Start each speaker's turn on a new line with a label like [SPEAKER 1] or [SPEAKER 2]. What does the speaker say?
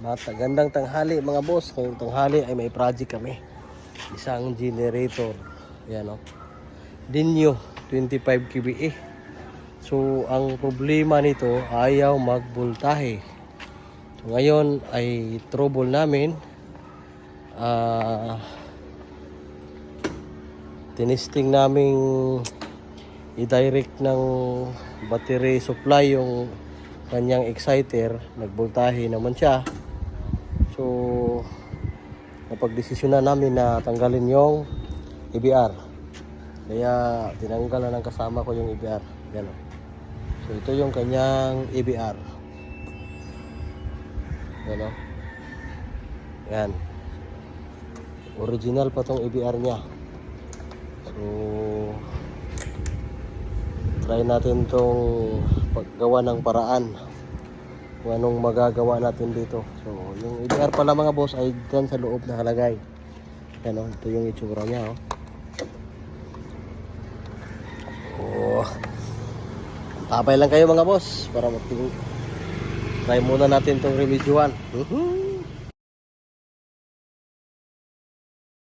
[SPEAKER 1] Gandang tanghali mga boss. Ngayong tanghali ay may project kami. Isang generator. Yan o. Dinyo 25 kVA. So ang problema nito ayaw magboltahe. So ngayon ay trouble namin. Tinesting naming i-direct ng battery supply yung kanyang exciter, nagboltahe naman siya. So napagdesisyon na namin na tanggalin yung EBR. Kaya tinanggal na ng kasama ko yung EBR. Yan o. So ito yung kanyang EBR. Yan o. Yan. Original pa tong EBR niya. So try natin tong paggawa ng paraan kung anong magagawa natin dito. So yung EBR pala mga boss ay dyan sa loob nakalagay. Yan o, ito yung itsura niya o. Oh, tabay lang kayo mga boss para try muna natin tong reviewan.